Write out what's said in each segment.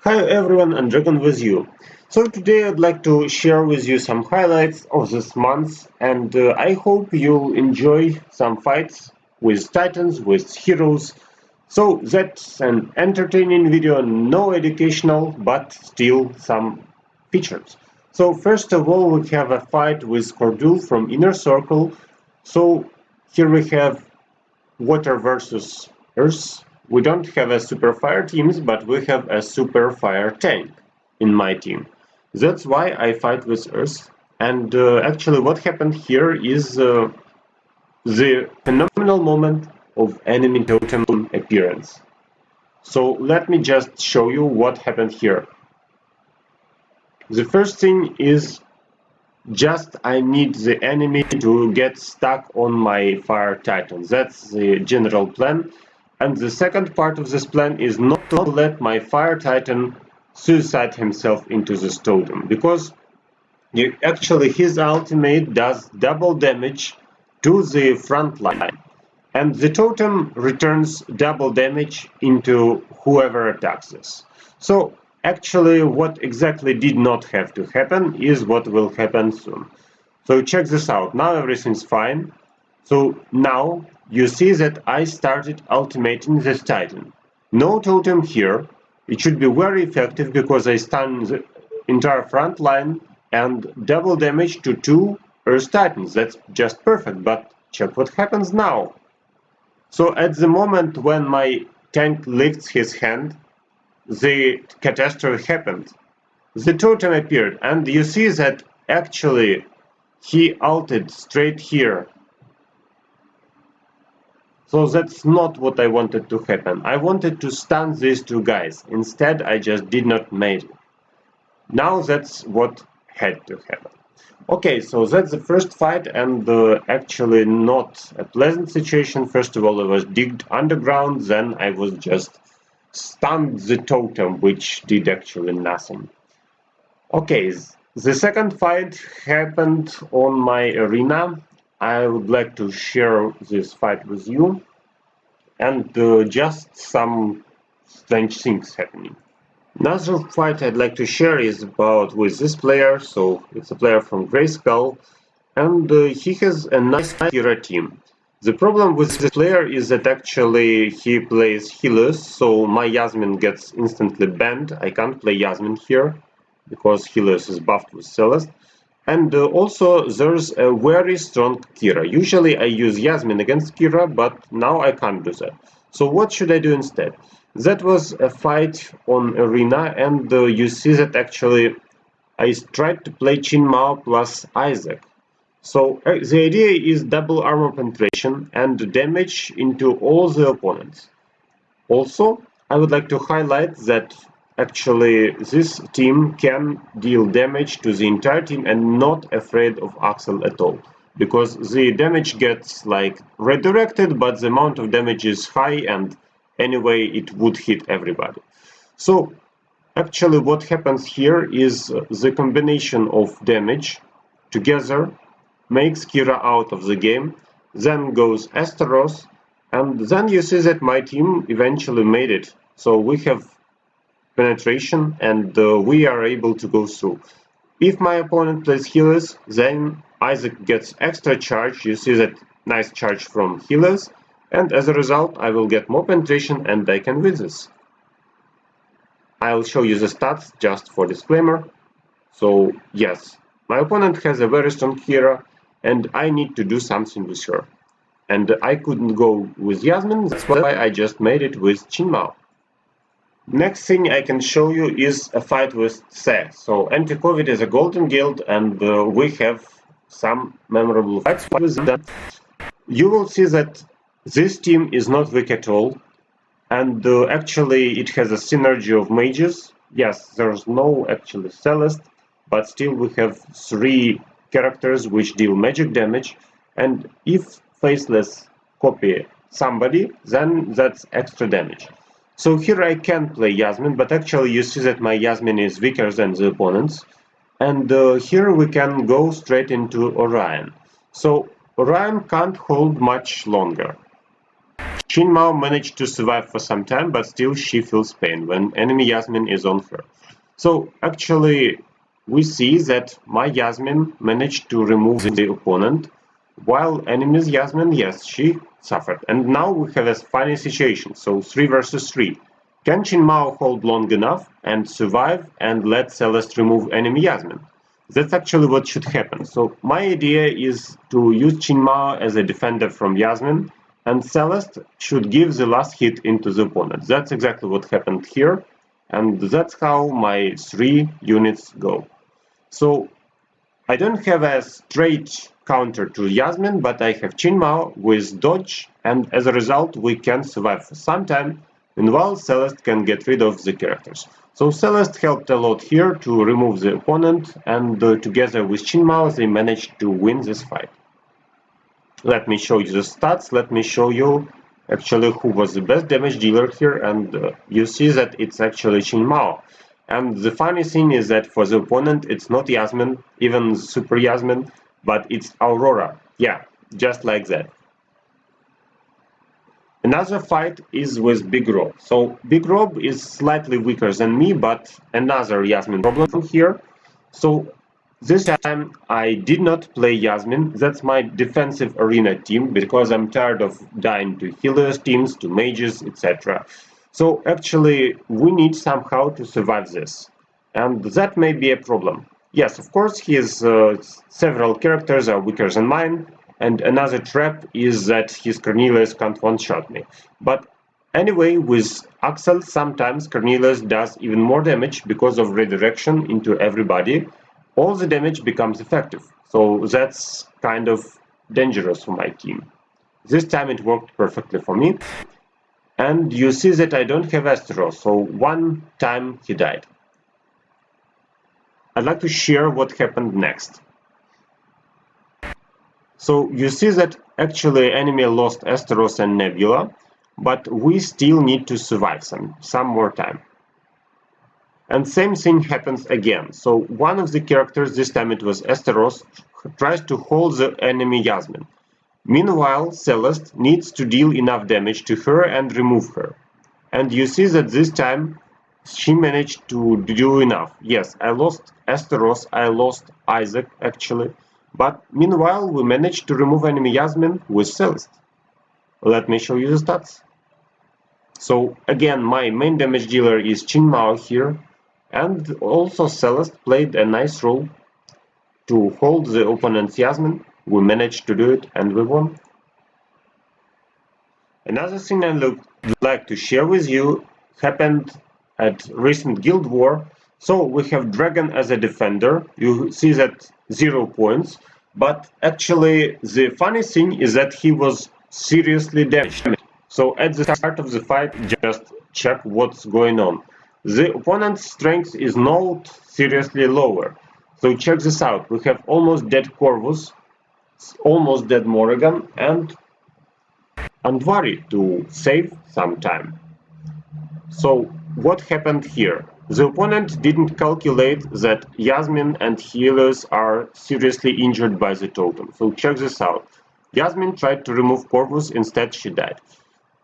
Hi everyone, and Dragon with you. So today I'd like to share with you some highlights of this month, and I hope you'll enjoy some fights with titans, with heroes. So that's an entertaining video, no educational, but still some features. So first of all, we have a fight with Cordul from Inner Circle. So here we have water versus earth. We don't have a super fire teams, but we have a super fire tank in my team. That's why I fight with earth. And actually what happened here is the phenomenal moment of enemy totem appearance. So let me just show you what happened here. The first thing is just I need the enemy to get stuck on my fire titan. That's the general plan. And the second part of this plan is not to let my fire titan suicide himself into this totem, because actually his ultimate does double damage to the front line, and the totem returns double damage into whoever attacks this. So actually what exactly did not have to happen is what will happen soon. So check this out. Now everything's fine. So now you see that I started ultimating this titan. No totem here. It should be very effective because I stun the entire front line and double damage to two earth titans. That's just perfect, but check what happens now. So at the moment when my tank lifts his hand, the catastrophe happened. The totem appeared, and you see that actually he ulted straight here. So that's not what I wanted to happen. I wanted to stun these two guys. Instead, I just did not make it. Now that's what had to happen. Okay, so that's the first fight, and actually not a pleasant situation. First of all, I was digged underground, then I was just stunned the totem, which did actually nothing. Okay, the second fight happened on my arena. I would like to share this fight with you, and just some strange things happening. Another fight I'd like to share is about with this player. So it's a player from Grey Skull, and he has a nice Kira team. The problem with this player is that actually he plays Hellios, so my Yasmine gets instantly banned. I can't play Yasmine here because Hellios is buffed with Celeste. And also there's a very strong Kira. Usually I use Yasmine against Kira, but now I can't do that. So what should I do instead? That was a fight on arena, and you see that actually I tried to play Qing Mao plus Isaac. So the idea is double armor penetration and damage into all the opponents. Also, I would like to highlight that actually this team can deal damage to the entire team and not afraid of Axel at all. Because the damage gets like redirected, but the amount of damage is high, and anyway it would hit everybody. So actually what happens here is the combination of damage together makes Kira out of the game, then goes Astaros, and then you see that my team eventually made it. So we have penetration, and we are able to go through. If my opponent plays Hellios, then Isaac gets extra charge. You see that nice charge from Hellios, and as a result I will get more penetration and I can win this. I'll show you the stats just for disclaimer. So yes, my opponent has a very strong Kira, and I need to do something with her. And I couldn't go with Yasmine, that's why I just made it with Qing Mao. Next thing I can show you is a fight with Se. So Anti-Covid is a golden guild, and we have some memorable fights with them. You will see that this team is not weak at all, and actually it has a synergy of mages. Yes, there's no actually Celeste, but still we have three characters which deal magic damage, and if Faceless copy somebody, then that's extra damage. So here I can play Yasmine, but actually you see that my Yasmine is weaker than the opponents. And here we can go straight into Orion. So Orion can't hold much longer. Qing Mao managed to survive for some time, but still she feels pain when enemy Yasmine is on her. So actually we see that my Yasmine managed to remove the opponent, while enemy's Yasmine, yes, she suffered. And now we have a funny situation, so 3 versus 3. Can Qing Mao hold long enough and survive and let Celeste remove enemy Yasmine? That's actually what should happen. So my idea is to use Qing Mao as a defender from Yasmine, and Celeste should give the last hit into the opponent. That's exactly what happened here, and that's how my 3 units go. So I don't have a straight counter to Yasmine, but I have Qing Mao with dodge, and as a result we can survive for some time, meanwhile Celeste can get rid of the characters. So Celeste helped a lot here to remove the opponent, and together with Qing Mao they managed to win this fight. Let me show you the stats, let me show you actually who was the best damage dealer here, and you see that it's actually Qing Mao. And the funny thing is that for the opponent it's not Yasmine, even Super Yasmine, but it's Aurora. Yeah, just like that. Another fight is with Big Rob. So Big Rob is slightly weaker than me, but another Yasmine problem here. So this time I did not play Yasmine. That's my defensive arena team because I'm tired of dying to Hellios teams, to mages, etc. So actually we need somehow to survive this, and that may be a problem. Yes, of course his several characters are weaker than mine, and another trap is that his Cornelius can't one-shot me. But anyway, with Axel sometimes Cornelius does even more damage because of redirection into everybody. All the damage becomes effective, so that's kind of dangerous for my team. This time it worked perfectly for me. And you see that I don't have Asteros, so one time he died. I'd like to share what happened next. So you see that actually enemy lost Asteros and Nebula, but we still need to survive some more time. And same thing happens again. So one of the characters, this time it was Asteros, tries to hold the enemy Yasmine. Meanwhile, Celeste needs to deal enough damage to her and remove her. And you see that this time she managed to do enough. Yes, I lost Asteros, I lost Isaac actually, but meanwhile we managed to remove enemy Yasmine with Celeste. Let me show you the stats. So again, my main damage dealer is Qing Mao here, and also Celeste played a nice role to hold the opponent's Yasmine. We managed to do it and we won. Another thing I'd like to share with you happened at recent Guild War. So we have Dragon as a defender. You see that 0 points, but actually the funny thing is that he was seriously damaged. So at the start of the fight, just check what's going on. The opponent's strength is not seriously lower. So check this out. We have almost dead Corvus, almost dead Morrigan, and Andvari to save some time. So what happened here? The opponent didn't calculate that Yasmine and Hellios are seriously injured by the totem. So check this out. Yasmine tried to remove Corvus, instead she died.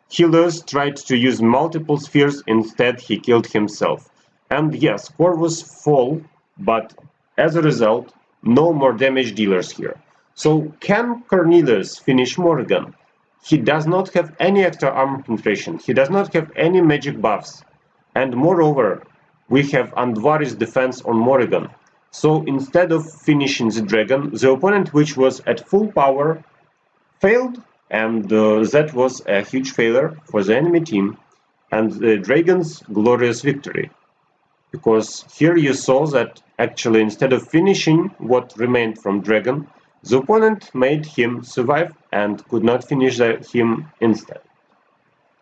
Hellios tried to use multiple spheres, instead he killed himself. And yes, Corvus fall, but as a result, no more damage dealers here. So can Cornelius finish Morrigan? He does not have any extra armor penetration, he does not have any magic buffs. And moreover, we have Andvari's defense on Morrigan. So instead of finishing the dragon, the opponent, which was at full power, failed, and that was a huge failure for the enemy team and the dragon's glorious victory. Because here you saw that actually instead of finishing what remained from dragon, the opponent made him survive and could not finish him instead.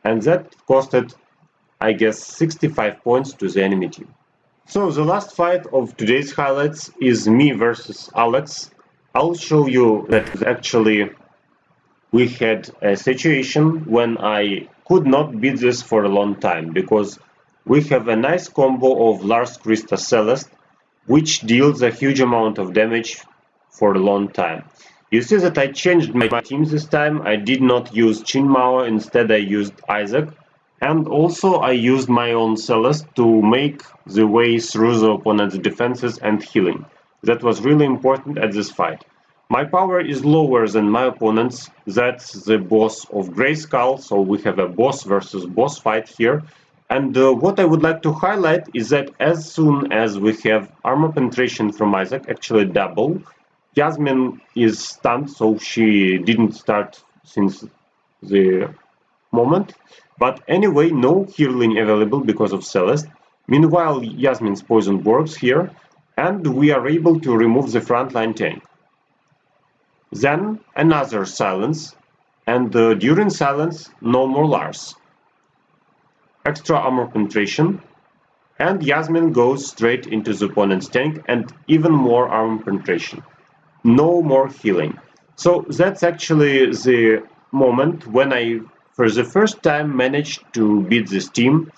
And that costed, I guess, 65 points to the enemy team. So the last fight of today's highlights is me versus Alex. I'll show you that actually we had a situation when I could not beat this for a long time, because we have a nice combo of Lars Krista Celeste, which deals a huge amount of damage for a long time. You see that I changed my team this time. I did not use Qing, instead I used Isaac. And also I used my own Celeste to make the way through the opponent's defenses and healing. That was really important at this fight. My power is lower than my opponent's. That's the boss of Grayskull, so we have a boss versus boss fight here. And what I would like to highlight is that as soon as we have armor penetration from Isaac, actually double, Yasmine is stunned, so she didn't start since the moment. But anyway, no healing available because of Celeste. Meanwhile, Yasmine's poison works here, and we are able to remove the frontline tank. Then another silence, and during silence, no more Lars. Extra armor penetration, and Yasmine goes straight into the opponent's tank and even more armor penetration. No more healing. So that's actually the moment when I, for the first time, managed to beat this team,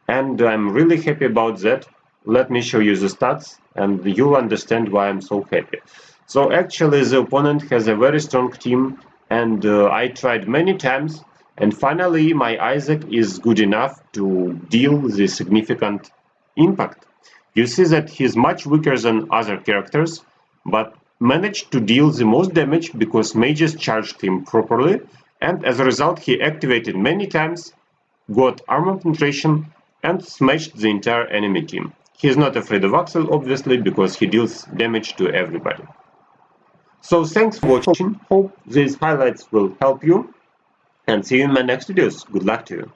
and I'm really happy about that. Let me show you the stats, and you'll understand why I'm so happy. So actually, the opponent has a very strong team, and I tried many times, and finally, my Isaac is good enough to deal the significant impact. You see that he's much weaker than other characters, but managed to deal the most damage because mages charged him properly, and as a result he activated many times, got armor penetration, and smashed the entire enemy team. He's not afraid of Axel, obviously, because he deals damage to everybody. So thanks for watching, hope these highlights will help you, and see you in my next videos. Good luck to you.